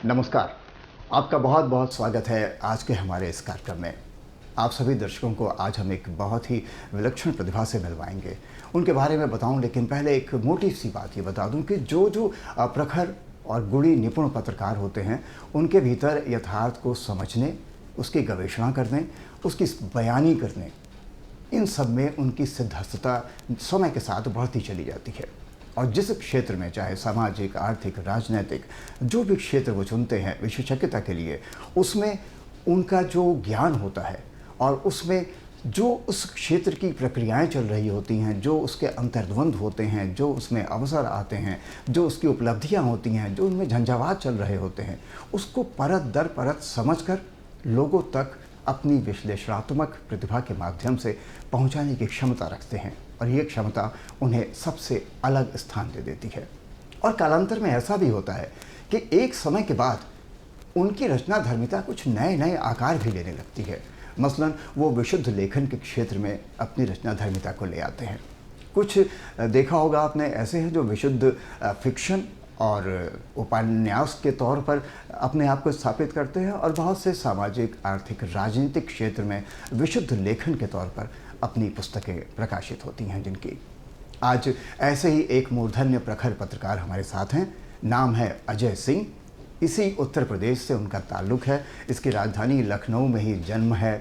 नमस्कार। आपका बहुत बहुत स्वागत है आज के हमारे इस कार्यक्रम में। आप सभी दर्शकों को आज हम एक बहुत ही विलक्षण प्रतिभा से मिलवाएंगे, उनके बारे में बताऊं, लेकिन पहले एक मोटी सी बात ये बता दूं कि जो प्रखर और गुणी निपुण पत्रकार होते हैं, उनके भीतर यथार्थ को समझने, उसकी गवेषणा करने, उसकी बयानी करने, इन सब में उनकी सिद्धहस्तता समय के साथ बढ़ती चली जाती है। और जिस क्षेत्र में, चाहे सामाजिक, आर्थिक, राजनीतिक, जो भी क्षेत्र वो चुनते हैं विशेषज्ञता के लिए, उसमें उनका जो ज्ञान होता है और उसमें जो उस क्षेत्र की प्रक्रियाएं चल रही होती हैं, जो उसके अंतर्द्वंद होते हैं, जो उसमें अवसर आते हैं, जो उसकी उपलब्धियां होती हैं, जो उनमें झंझावात चल रहे होते हैं, उसको परत दर परत समझकर लोगों तक अपनी विश्लेषणात्मक प्रतिभा के माध्यम से पहुंचाने की क्षमता रखते हैं। और ये क्षमता उन्हें सबसे अलग स्थान दे देती है। और कालांतर में ऐसा भी होता है कि एक समय के बाद उनकी रचना धर्मिता कुछ नए नए आकार भी लेने लगती है। मसलन वो विशुद्ध लेखन के क्षेत्र में अपनी रचना धर्मिता को ले आते हैं। कुछ देखा होगा आपने ऐसे हैं जो विशुद्ध फिक्शन और उपन्यास के तौर पर अपने आप को स्थापित करते हैं, और बहुत से सामाजिक, आर्थिक, राजनीतिक क्षेत्र में विशुद्ध लेखन के तौर पर अपनी पुस्तकें प्रकाशित होती हैं जिनकी। आज ऐसे ही एक मूर्धन्य प्रखर पत्रकार हमारे साथ हैं। नाम है अजय सिंह। इसी उत्तर प्रदेश से उनका ताल्लुक़ है। इसकी राजधानी लखनऊ में ही जन्म है,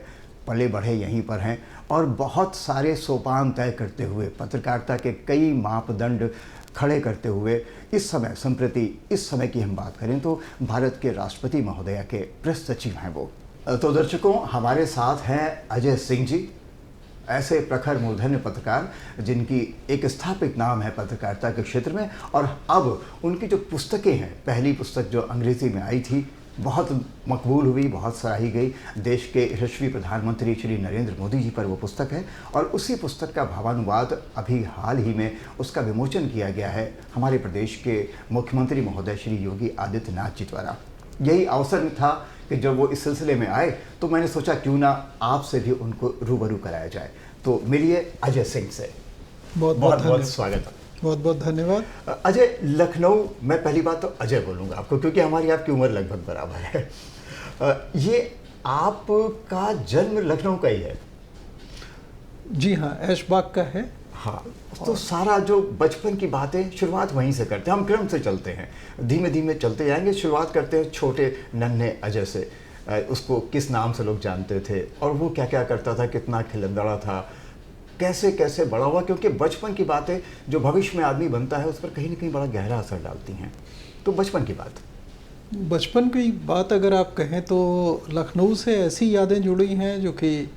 पले बढ़े यहीं पर हैं, और बहुत सारे सोपान तय करते हुए, पत्रकारिता के कई मापदंड खड़े करते हुए इस समय, संप्रति इस समय की हम बात करें तो भारत के राष्ट्रपति महोदया के प्रेस सचिव हैं वो। तो दर्शकों, हमारे साथ हैं अजय सिंह जी, ऐसे प्रखर मूर्धन्य पत्रकार जिनकी एक स्थापित नाम है पत्रकारिता के क्षेत्र में। और अब उनकी जो पुस्तकें हैं, पहली पुस्तक जो अंग्रेज़ी में आई थी, बहुत मकबूल हुई, बहुत सराही गई। देश के यशस्वी प्रधानमंत्री श्री नरेंद्र मोदी जी पर वो पुस्तक है, और उसी पुस्तक का भावानुवाद अभी हाल ही में उसका विमोचन किया गया है हमारे प्रदेश के मुख्यमंत्री महोदय श्री योगी आदित्यनाथ जी द्वारा। यही अवसर था कि जब वो इस सिलसिले में आए तो मैंने सोचा क्यों ना आपसे भी उनको रूबरू कराया जाए। तो मिलिए अजय सिंह से। बहुत बहुत स्वागत। बहुत बहुत धन्यवाद। अजय, लखनऊ, मैं पहली बात तो अजय बोलूँगा आपको क्योंकि हमारी आपकी उम्र लगभग बराबर है। ये आपका जन्म लखनऊ का ही है? जी हाँ, ऐशबाग का है। हाँ, तो सारा जो बचपन की बातें शुरुआत वहीं से करते हैं। हम क्रम से चलते हैं, धीमे धीमे चलते जाएंगे। शुरुआत करते हैं छोटे नन्हे अजय से। उसको किस नाम से लोग जानते थे और वो क्या क्या करता था, कितना खिलंदड़ा था, कैसे कैसे बड़ा हुआ, क्योंकि बचपन की बातें जो भविष्य में आदमी बनता है उस पर कहीं ना कहीं बड़ा गहरा असर डालती हैं। तो बचपन की बात अगर आप कहें तो लखनऊ से ऐसी यादें जुड़ी हैं जो कि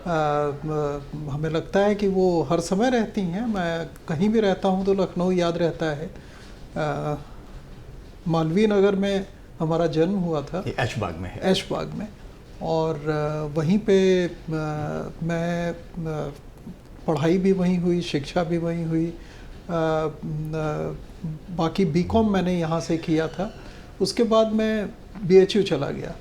हमें लगता है कि वो हर समय रहती हैं। मैं कहीं भी रहता हूँ तो लखनऊ याद रहता है। मालवीय नगर में हमारा जन्म हुआ था, ऐशबाग में है। ऐशबाग में, और वहीं पे मैं पढ़ाई भी वहीं हुई, शिक्षा भी वहीं हुई। बाकी बीकॉम मैंने यहाँ से किया था। उसके बाद मैं बीएचयू चला गया।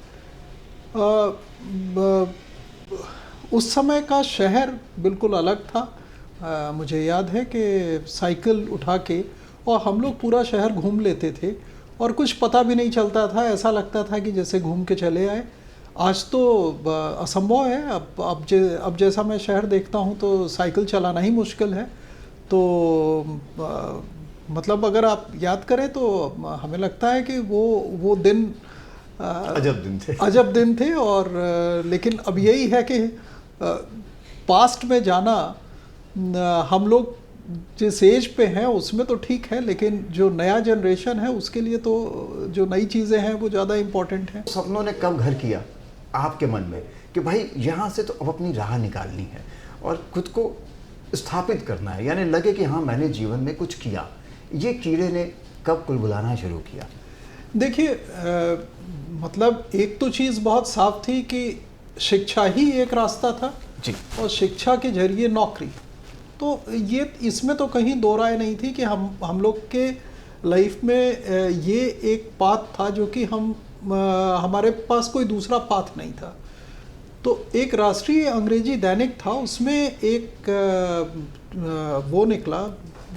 उस समय का शहर बिल्कुल अलग था। मुझे याद है कि साइकिल उठा के और हम लोग पूरा शहर घूम लेते थे और कुछ पता भी नहीं चलता था। ऐसा लगता था कि जैसे घूम के चले आए। आज तो असंभव है। अब जैसा मैं शहर देखता हूँ तो साइकिल चलाना ही मुश्किल है। तो मतलब अगर आप याद करें तो हमें लगता है कि वो दिन अजब दिन थे। और लेकिन अब यही है कि पास्ट में जाना, हम लोग जिस एज पे हैं उसमें तो ठीक है, लेकिन जो नया जनरेशन है उसके लिए तो जो नई चीज़ें हैं वो ज़्यादा इम्पोर्टेंट हैं। सपनों ने कब घर किया आपके मन में कि भाई यहाँ से तो अब अपनी राह निकालनी है और खुद को स्थापित करना है, यानी लगे कि हाँ मैंने जीवन में कुछ किया? ये कीड़े ने कब कुलबुलाना शुरू किया? देखिए, मतलब एक तो चीज़ बहुत साफ थी कि शिक्षा ही एक रास्ता था जी, और शिक्षा के जरिए नौकरी। तो ये इसमें तो कहीं दो राय नहीं थी कि हम लोग के लाइफ में ये एक पाथ था जो कि हमारे पास कोई दूसरा पाथ नहीं था। तो एक राष्ट्रीय अंग्रेजी दैनिक था, उसमें एक वो निकला,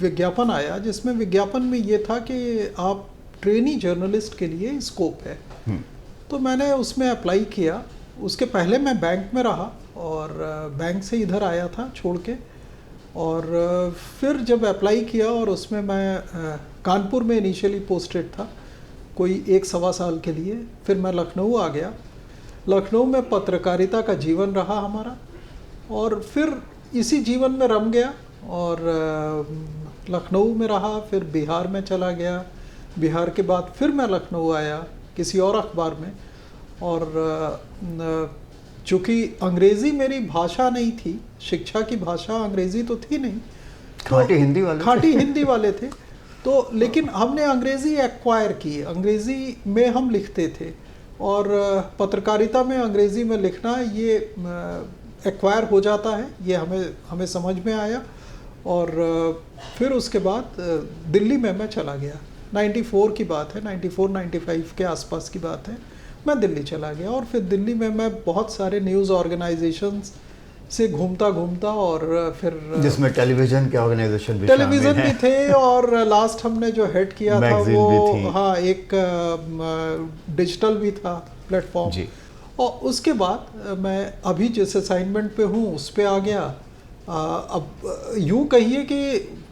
विज्ञापन आया, जिसमें विज्ञापन में ये था कि आप ट्रेनी जर्नलिस्ट के लिए स्कोप है। तो मैंने उसमें अप्लाई किया। उसके पहले मैं बैंक में रहा और बैंक से इधर आया था छोड़ के, और फिर जब अप्लाई किया और उसमें मैं कानपुर में इनिशियली पोस्टेड था कोई 1-1.25 साल के लिए। फिर मैं लखनऊ आ गया। लखनऊ में पत्रकारिता का जीवन रहा हमारा, और फिर इसी जीवन में रम गया और लखनऊ में रहा। फिर बिहार में चला गया। बिहार के बाद फिर मैं लखनऊ आया किसी और अखबार में। और चूँकि अंग्रेज़ी मेरी भाषा नहीं थी, शिक्षा की भाषा अंग्रेज़ी तो थी नहीं, खाटी हिंदी वाले खाटी हिंदी वाले थे। तो लेकिन हमने अंग्रेज़ी एक्वायर की, अंग्रेज़ी में हम लिखते थे, और पत्रकारिता में अंग्रेज़ी में लिखना ये एक्वायर हो जाता है, ये हमें समझ में आया। और फिर उसके बाद दिल्ली में मैं चला गया। 94 की बात है, 94-95 के आसपास की बात है। मैं दिल्ली चला गया और फिर दिल्ली में मैं बहुत सारे न्यूज़ ऑर्गेनाइजेशंस से घूमता और फिर जिसमें टेलीविज़न के ऑर्गेनाइजेशन भी भी थे, और लास्ट हमने जो हेड किया था वो हाँ एक डिजिटल भी था प्लेटफॉर्म जी। और उसके बाद मैं अभी जिस असाइनमेंट पे हूँ उस पे आ गया। अब यूँ कहिए कि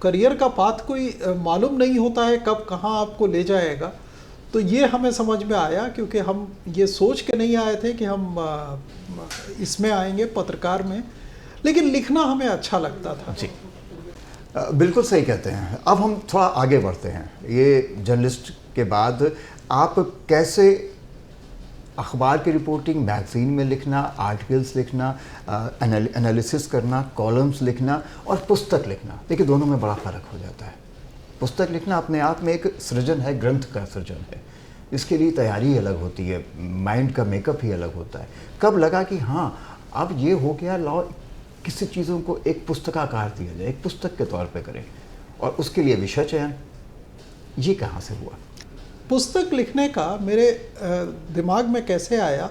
करियर का पाथ कोई मालूम नहीं होता है कब कहाँ आपको ले जाएगा। तो ये हमें समझ में आया, क्योंकि हम ये सोच के नहीं आए थे कि हम इसमें आएंगे पत्रकार में, लेकिन लिखना हमें अच्छा लगता था जी। बिल्कुल सही कहते हैं। अब हम थोड़ा आगे बढ़ते हैं। ये जर्नलिस्ट के बाद आप कैसे अखबार की रिपोर्टिंग, मैगज़ीन में लिखना, आर्टिकल्स लिखना, एनालिसिस करना, कॉलम्स लिखना और पुस्तक लिखना, देखिए दोनों में बड़ा फ़र्क हो जाता है। पुस्तक लिखना अपने आप में एक सृजन है, ग्रंथ का सृजन है। इसके लिए तैयारी अलग होती है, माइंड का मेकअप ही अलग होता है। कब लगा कि हाँ अब ये हो गया, लाओ किसी चीज़ों को एक पुस्तकाकार दिया जाए, एक पुस्तक के तौर पे करें, और उसके लिए विषय चयन, ये कहाँ से हुआ? पुस्तक लिखने का मेरे दिमाग में कैसे आया,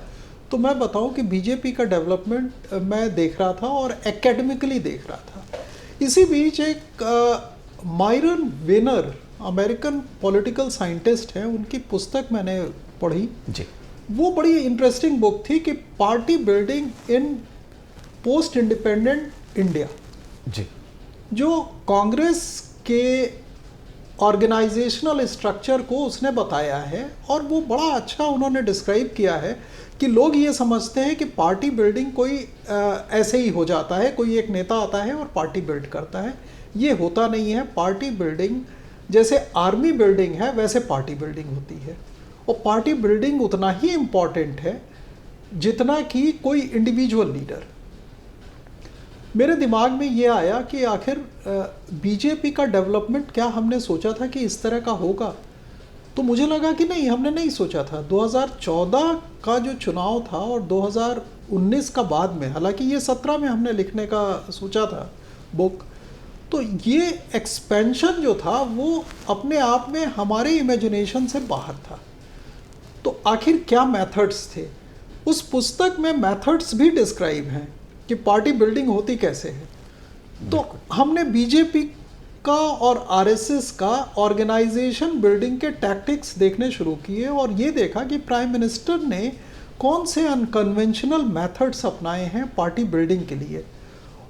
तो मैं बताऊं कि बीजेपी का डेवलपमेंट मैं देख रहा था और एकेडमिकली देख रहा था। इसी बीच एक Myron Vanern, American political scientist हैं, उनकी पुस्तक मैंने पढ़ी जी। वो बड़ी इंटरेस्टिंग बुक थी कि party building in post independent India जी। जो कांग्रेस के ऑर्गेनाइजेशनल स्ट्रक्चर को उसने बताया है, और वो बड़ा अच्छा उन्होंने डिस्क्राइब किया है कि लोग ये समझते हैं कि पार्टी बिल्डिंग कोई ऐसे ही हो जाता है, कोई एक नेता आता है और पार्टी बिल्ड करता है। ये होता नहीं है। पार्टी बिल्डिंग जैसे आर्मी बिल्डिंग है वैसे पार्टी बिल्डिंग होती है, और पार्टी बिल्डिंग उतना ही इम्पॉर्टेंट है जितना कि कोई इंडिविजुअल लीडर। मेरे दिमाग में ये आया कि आखिर बीजेपी का डेवलपमेंट क्या हमने सोचा था कि इस तरह का होगा? तो मुझे लगा कि नहीं, हमने नहीं सोचा था। 2014 का जो चुनाव था और 2019 का बाद में, हालांकि ये 17 में हमने लिखने का सोचा था बुक, तो ये एक्सपेंशन जो था वो अपने आप में हमारे इमेजिनेशन से बाहर था। तो आखिर क्या मेथड्स थे? उस पुस्तक में मेथड्स भी डिस्क्राइब हैं कि पार्टी बिल्डिंग होती कैसे है। तो हमने बीजेपी का और आरएसएस का ऑर्गेनाइजेशन बिल्डिंग के टैक्टिक्स देखने शुरू किए, और ये देखा कि प्राइम मिनिस्टर ने कौन से अनकन्वेंशनल मेथड्स अपनाए हैं पार्टी बिल्डिंग के लिए।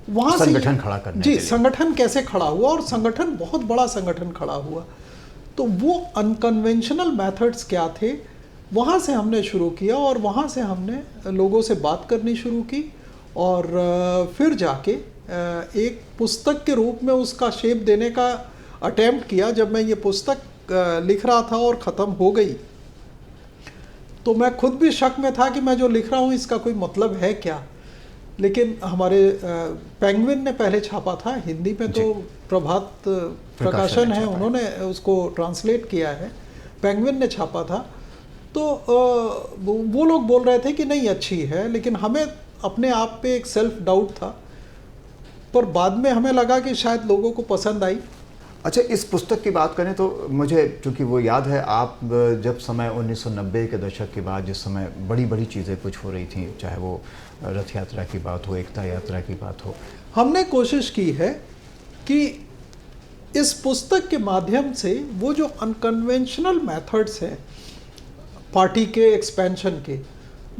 वहाँ से संगठन खड़ा करने जी, संगठन कैसे खड़ा हुआ, और संगठन बहुत बड़ा संगठन खड़ा हुआ। तो वो अनकन्वेंशनल मेथड्स क्या थे, वहाँ से हमने शुरू किया, और वहाँ से हमने लोगों से बात करनी शुरू की, और फिर जाके एक पुस्तक के रूप में उसका शेप देने का अटेम्प्ट किया। जब मैं ये पुस्तक लिख रहा था और ख़त्म हो गई, तो मैं खुद भी शक में था कि मैं जो लिख रहा हूँ इसका कोई मतलब है क्या। लेकिन हमारे पेंगुइन ने पहले छापा था हिंदी में, तो प्रभात प्रकाशन है, उन्होंने उसको ट्रांसलेट किया है, पेंगुइन ने छापा था। तो वो लोग बोल रहे थे कि नहीं अच्छी है, लेकिन हमें अपने आप पे एक सेल्फ डाउट था, पर बाद में हमें लगा कि शायद लोगों को पसंद आई। अच्छा, इस पुस्तक की बात करें तो मुझे चूँकि वो याद है, आप जब समय 1990 के दशक के बाद जिस समय बड़ी बड़ी चीज़ें कुछ हो रही थी, चाहे वो रथ यात्रा की बात हो, एकता यात्रा की बात हो, हमने कोशिश की है कि इस पुस्तक के माध्यम से वो जो अनकन्वेंशनल मेथड्स हैं पार्टी के एक्सपेंशन के,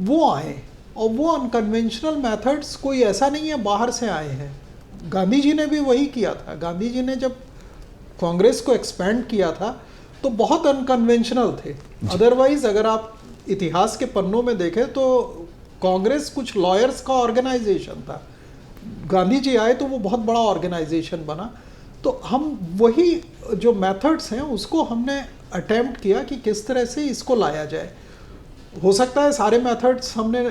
वो आए। और वो अनकन्वेंशनल मेथड्स कोई ऐसा नहीं है बाहर से आए हैं। गांधी जी ने भी वही किया था। गांधी जी ने जब कांग्रेस को एक्सपेंड किया था तो बहुत अनकन्वेंशनल थे। अदरवाइज अगर आप इतिहास के पन्नों में देखें तो कांग्रेस कुछ लॉयर्स का ऑर्गेनाइजेशन था। गांधी जी आए तो वो बहुत बड़ा ऑर्गेनाइजेशन बना। तो हम वही जो मेथड्स हैं उसको हमने अटेम्प्ट किया कि किस तरह से इसको लाया जाए। हो सकता है सारे मेथड्स हमने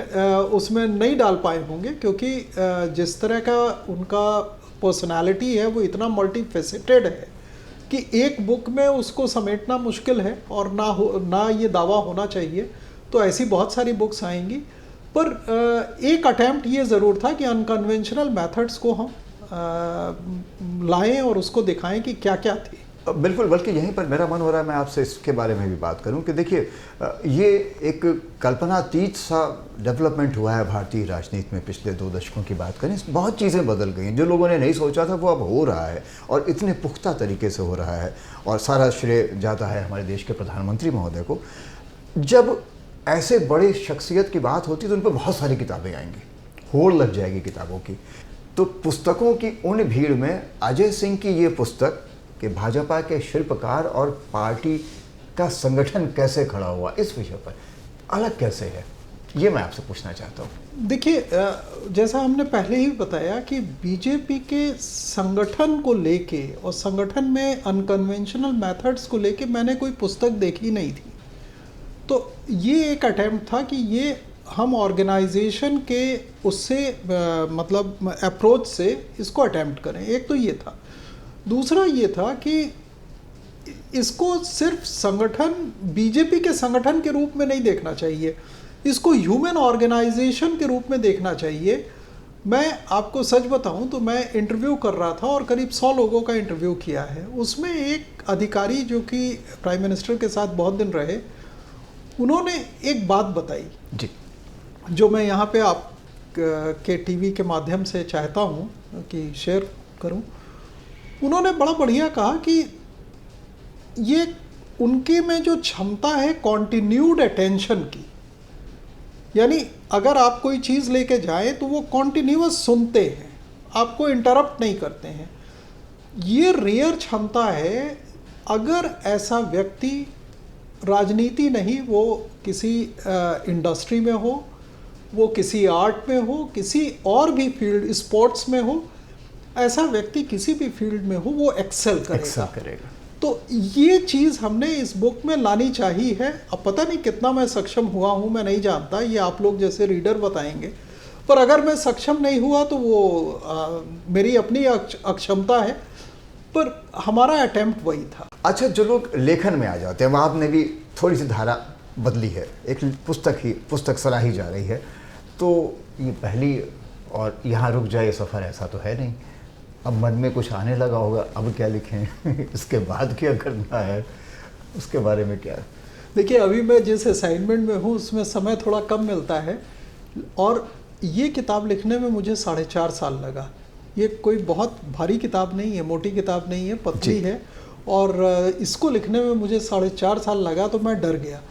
उसमें नहीं डाल पाए होंगे, क्योंकि जिस तरह का उनका पर्सनालिटी है वो इतना मल्टीफेसेटेड है कि एक बुक में उसको समेटना मुश्किल है, और ना ये दावा होना चाहिए। तो ऐसी बहुत सारी बुक्स आएंगी, पर एक अटेम्प्ट ये ज़रूर था कि अनकन्वेंशनल मेथड्स को हम लाएं और उसको दिखाएं कि क्या क्या थी। बिल्कुल, बल्कि यहीं पर मेरा मन हो रहा है मैं आपसे इसके बारे में भी बात करूं कि देखिए ये एक कल्पनातीत सा डेवलपमेंट हुआ है भारतीय राजनीति में। पिछले 2 दशकों की बात करें, बहुत चीज़ें बदल गई। जो लोगों ने नहीं सोचा था वो अब हो रहा है, और इतने पुख्ता तरीके से हो रहा है, और सारा श्रेय जाता है हमारे देश के प्रधानमंत्री महोदय को। जब ऐसे बड़े शख्सियत की बात होती है तो उन पर बहुत सारी किताबें आएंगी, होड़ लग जाएगी किताबों की। तो पुस्तकों की उन भीड़ में अजय सिंह की ये पुस्तक कि भाजपा के शिल्पकार और पार्टी का संगठन कैसे खड़ा हुआ, इस विषय पर अलग कैसे है, ये मैं आपसे पूछना चाहता हूँ। देखिए, जैसा हमने पहले ही बताया कि बीजेपी के संगठन को लेके और संगठन में अनकन्वेंशनल मेथड्स को लेके मैंने कोई पुस्तक देखी नहीं थी। तो ये एक अटेम्प्ट था कि ये हम ऑर्गेनाइजेशन के उससे मतलब अप्रोच से इसको अटेम्प्ट करें। एक तो ये था। दूसरा ये था कि इसको सिर्फ संगठन, बीजेपी के संगठन के रूप में नहीं देखना चाहिए, इसको ह्यूमन ऑर्गेनाइजेशन के रूप में देखना चाहिए। मैं आपको सच बताऊं तो मैं इंटरव्यू कर रहा था और करीब 100 लोगों का इंटरव्यू किया है। उसमें एक अधिकारी जो कि प्राइम मिनिस्टर के साथ बहुत दिन रहे, उन्होंने एक बात बताई जी, जो मैं यहाँ पे आप के टीवी के माध्यम से चाहता हूँ कि शेयर करूँ। उन्होंने बड़ा बढ़िया कहा कि ये उनके में जो क्षमता है कॉन्टिन्यूड अटेंशन की, यानी अगर आप कोई चीज़ लेके जाएं तो वो कॉन्टिन्यूअस सुनते हैं, आपको इंटरप्ट नहीं करते हैं। ये रेयर क्षमता है। अगर ऐसा व्यक्ति राजनीति नहीं, वो किसी इंडस्ट्री में हो, वो किसी आर्ट में हो, किसी और भी फील्ड, स्पोर्ट्स में हो, ऐसा व्यक्ति किसी भी फील्ड में हो वो एक्सेल करेगा। तो ये चीज़ हमने इस बुक में लानी चाहिए है। अब पता नहीं कितना मैं सक्षम हुआ हूँ, मैं नहीं जानता, ये आप लोग जैसे रीडर बताएंगे। पर अगर मैं सक्षम नहीं हुआ तो वो मेरी अपनी अक्षमता है, पर हमारा अटेम्प्ट वही था। अच्छा, जो लोग लेखन में आ जाते हैं, वहाँ आपने भी थोड़ी सी धारा बदली है, एक पुस्तक सराही जा रही है, तो ये पहली और यहाँ रुक जाए सफ़र ऐसा तो है नहीं। अब मन में कुछ आने लगा होगा, अब क्या लिखें इसके बाद क्या करना है, उसके बारे में क्या? देखिए, अभी मैं जिस असाइनमेंट में हूँ उसमें समय थोड़ा कम मिलता है, और ये किताब लिखने में मुझे 4.5 साल लगा। ये कोई बहुत भारी किताब नहीं है, मोटी किताब नहीं है, पतली है, और इसको लिखने में मुझे 4.5 साल लगा। तो मैं डर गया,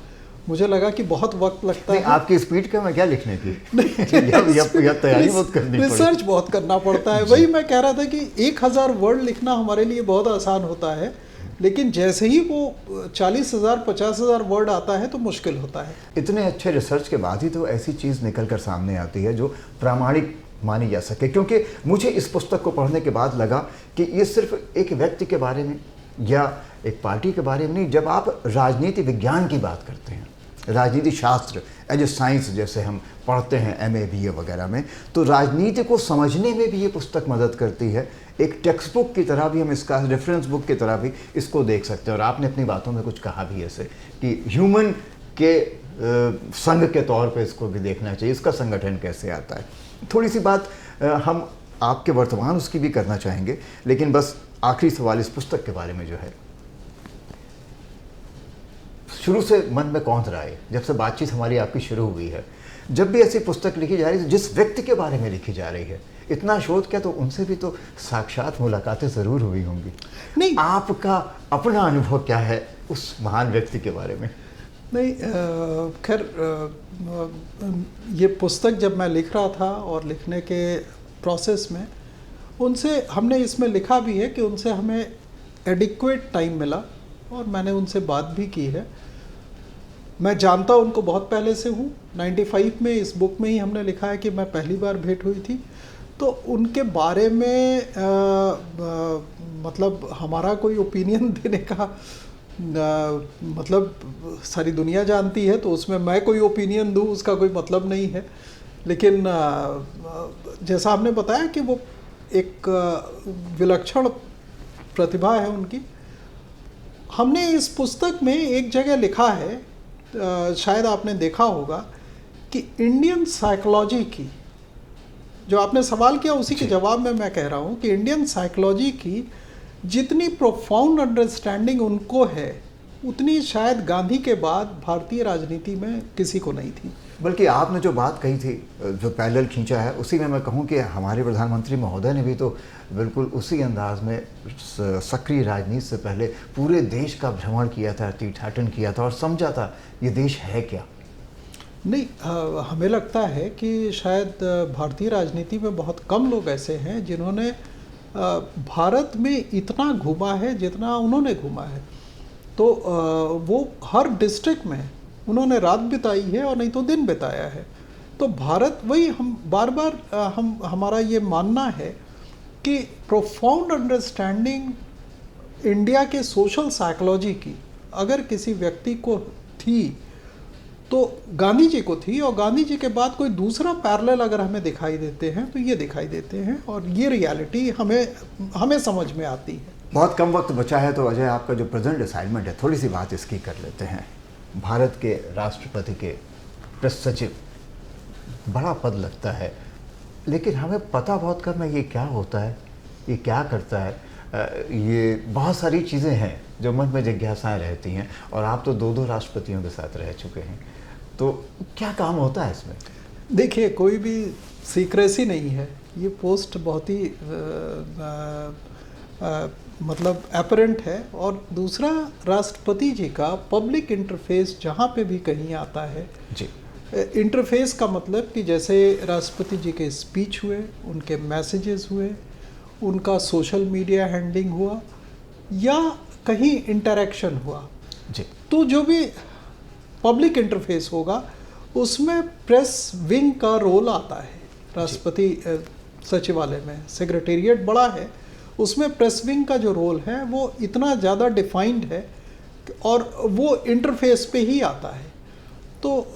मुझे लगा कि बहुत वक्त लगता है। आपकी स्पीड कम है क्या लिखने की? या तैयारी बहुत करनी, रिसर्च बहुत करना पड़ता है। वही मैं कह रहा था कि 1000 वर्ड लिखना हमारे लिए बहुत आसान होता है, लेकिन जैसे ही वो 40,000 50,000 वर्ड आता है तो मुश्किल होता है। इतने अच्छे रिसर्च के बाद ही तो ऐसी चीज़ निकल कर सामने आती है जो प्रामाणिक मानी जा सके। क्योंकि मुझे इस पुस्तक को पढ़ने के बाद लगा कि ये सिर्फ एक व्यक्ति के बारे में या एक पार्टी के बारे में नहीं। जब आप राजनीति विज्ञान की बात करते हैं, राजनीति शास्त्र एज ए साइंस जैसे हम पढ़ते हैं MA BA वगैरह में, तो राजनीति को समझने में भी ये पुस्तक मदद करती है। एक टेक्स्ट बुक की तरह भी हम इसका, रेफरेंस बुक की तरह भी इसको देख सकते हैं। और आपने अपनी बातों में कुछ कहा भी ऐसे कि ह्यूमन के संघ के तौर पे इसको भी देखना चाहिए, इसका संगठन कैसे आता है। थोड़ी सी बात हम आपके वर्तमान उसकी भी करना चाहेंगे, लेकिन बस आखिरी सवाल इस पुस्तक के बारे में जो है, शुरू से मन में कौन रहा है, जब से बातचीत हमारी आपकी शुरू हुई है, जब भी ऐसी पुस्तक लिखी जा रही है जिस व्यक्ति के बारे में लिखी जा रही है, इतना शोध क्या, तो उनसे भी तो साक्षात मुलाकातें ज़रूर हुई होंगी। नहीं, आपका अपना अनुभव क्या है उस महान व्यक्ति के बारे में? नहीं, खैर, ये पुस्तक जब मैं लिख रहा था और लिखने के प्रोसेस में उनसे हमने इसमें लिखा भी है कि उनसे हमें एडिक्वेट टाइम मिला और मैंने उनसे बात भी की है। मैं जानता उनको बहुत पहले से हूँ। 95 में इस बुक में ही हमने लिखा है कि मैं पहली बार भेंट हुई थी। तो उनके बारे में मतलब हमारा कोई ओपिनियन देने का मतलब सारी दुनिया जानती है, तो उसमें मैं कोई ओपिनियन दूँ उसका कोई मतलब नहीं है। लेकिन जैसा आपने बताया कि वो एक विलक्षण प्रतिभा है उनकी। हमने इस पुस्तक में एक जगह लिखा है, शायद आपने देखा होगा, कि इंडियन साइकोलॉजी की, जो आपने सवाल किया उसी के जवाब में मैं कह रहा हूँ कि इंडियन साइकोलॉजी की जितनी प्रोफाउंड अंडरस्टैंडिंग उनको है उतनी शायद गांधी के बाद भारतीय राजनीति में किसी को नहीं थी। बल्कि आपने जो बात कही थी, जो पैरेलल खींचा है, उसी में मैं कहूँ कि हमारे प्रधानमंत्री महोदय ने भी तो बिल्कुल उसी अंदाज में सक्रिय राजनीति से पहले पूरे देश का भ्रमण किया था, तीर्थाटन किया था और समझा था ये देश है क्या। नहीं, हमें लगता है कि शायद भारतीय राजनीति में बहुत कम लोग ऐसे हैं जिन्होंने भारत में इतना घूमा है जितना उन्होंने घूमा है। तो वो हर डिस्ट्रिक्ट में उन्होंने रात बिताई है और नहीं तो दिन बिताया है। तो भारत, वही हम बार बार हमारा ये मानना है कि प्रोफाउंड अंडरस्टैंडिंग इंडिया के सोशल साइकोलॉजी की अगर किसी व्यक्ति को थी तो गांधी जी को थी, और गांधी जी के बाद कोई दूसरा पैरेलल अगर हमें दिखाई देते हैं तो ये दिखाई देते हैं, और ये रियलिटी हमें समझ में आती है। बहुत कम वक्त बचा है, तो अजय आपका जो प्रेजेंट असाइनमेंट है थोड़ी सी बात इसकी कर लेते हैं। भारत के राष्ट्रपति के प्रेस सचिव, बड़ा पद लगता है, लेकिन हमें पता बहुत कम है ये क्या होता है, ये क्या करता है। ये बहुत सारी चीज़ें हैं जो मन में जिज्ञासाएं रहती हैं, और आप तो दो राष्ट्रपतियों के साथ रह चुके हैं, तो क्या काम होता है इसमें? देखिए, कोई भी सीक्रेसी नहीं है। ये पोस्ट बहुत ही मतलब एपरेंट है। और दूसरा, राष्ट्रपति जी का पब्लिक इंटरफेस जहाँ पे भी कहीं आता है जी, इंटरफेस का मतलब कि जैसे राष्ट्रपति जी के स्पीच हुए, उनके मैसेजेस हुए, उनका सोशल मीडिया हैंडलिंग हुआ या कहीं इंटरेक्शन हुआ जी, तो जो भी पब्लिक इंटरफेस होगा उसमें प्रेस विंग का रोल आता है। राष्ट्रपति सचिवालय में सेक्रेटेरिएट बड़ा है, उसमें प्रेस विंग का जो रोल है वो इतना ज़्यादा डिफाइंड है और वो इंटरफेस पे ही आता है। तो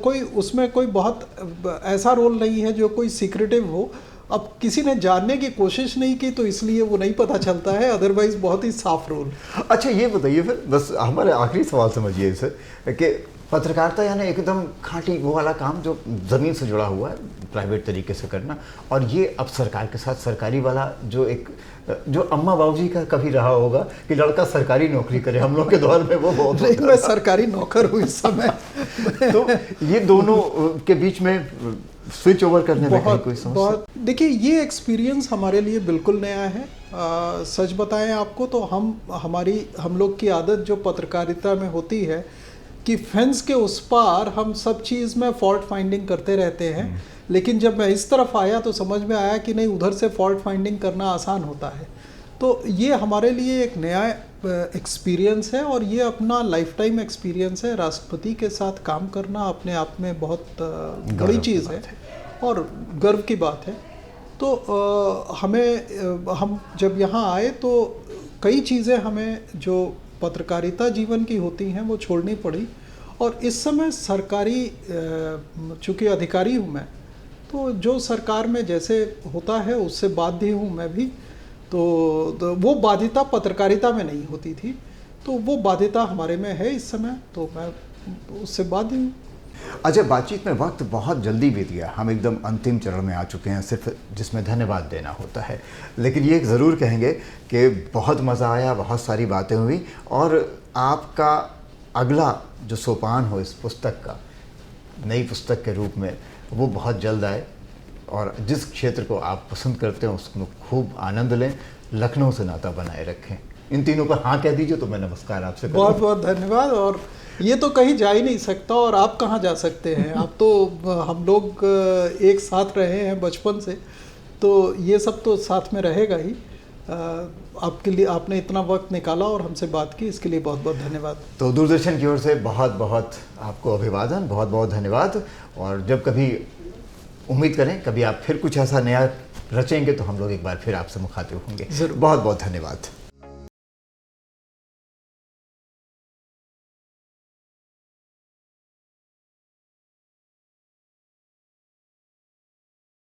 कोई उसमें कोई बहुत ऐसा रोल नहीं है जो कोई सीक्रेटिव हो। अब किसी ने जानने की कोशिश नहीं की तो इसलिए वो नहीं पता चलता है, अदरवाइज बहुत ही साफ रोल। अच्छा, ये बताइए फिर, बस हमारे आखिरी सवाल समझिए इसे, कि पत्रकारिता यानी एकदम खाँटी वो वाला काम जो ज़मीन से जुड़ा हुआ है, प्राइवेट तरीके से करना, और ये अब सरकार के साथ सरकारी वाला जो अम्मा बाबूजी का कभी रहा होगा कि लड़का सरकारी नौकरी करे, हम लोग के दौर में वो बहुत नहीं, मैं सरकारी नौकर हूँ इस समय। तो ये दोनों के बीच में स्विच ओवर करने में कोई समस्या? देखिए, ये एक्सपीरियंस हमारे लिए बिल्कुल नया है। सच बताएं आपको तो हम लोग की आदत जो पत्रकारिता में होती है कि फेंस के उस पार हम सब चीज़ में फॉल्ट फाइंडिंग करते रहते हैं, लेकिन जब मैं इस तरफ आया तो समझ में आया कि नहीं, उधर से फॉल्ट फाइंडिंग करना आसान होता है। तो ये हमारे लिए एक नया एक्सपीरियंस है और ये अपना लाइफ टाइम एक्सपीरियंस है। राष्ट्रपति के साथ काम करना अपने आप में बहुत बड़ी चीज़ है और गर्व की बात है। तो हम जब यहाँ आए तो कई चीज़ें हमें जो पत्रकारिता जीवन की होती हैं वो छोड़नी पड़ी, और इस समय सरकारी चूँकि अधिकारी हूँ मैं, तो जो सरकार में जैसे होता है उससे बाध्य हूँ मैं भी। तो वो बाध्यता पत्रकारिता में नहीं होती थी, तो वो बाध्यता हमारे में है इस समय, तो मैं उससे बाध्य हूँ। अच्छा, बातचीत में वक्त बहुत जल्दी बीत गया, हम एकदम अंतिम चरण में आ चुके हैं, सिर्फ जिसमें धन्यवाद देना होता है। लेकिन ये ज़रूर कहेंगे कि बहुत मज़ा आया, बहुत सारी बातें हुई, और आपका अगला जो सोपान हो इस पुस्तक का, नई पुस्तक के रूप में, वो बहुत जल्द आए, और जिस क्षेत्र को आप पसंद करते हैं उसको खूब आनंद लें, लखनऊ से नाता बनाए रखें। इन तीनों पर हाँ कह दीजिए तो मैं नमस्कार आपसे करूँ। बहुत बहुत धन्यवाद। और ये तो कहीं जा ही नहीं सकता, और आप कहाँ जा सकते हैं। आप तो हम लोग एक साथ रहे हैं बचपन से, तो ये सब तो साथ में रहेगा ही। आपके लिए आपने इतना वक्त निकाला और हमसे बात की, इसके लिए बहुत बहुत धन्यवाद। तो दूरदर्शन की ओर से बहुत बहुत आपको अभिवादन, बहुत बहुत धन्यवाद। और जब कभी उम्मीद करें कभी आप फिर कुछ ऐसा नया रचेंगे तो हम लोग एक बार फिर आपसे मुखातिब होंगे। ज़रूर। बहुत बहुत धन्यवाद।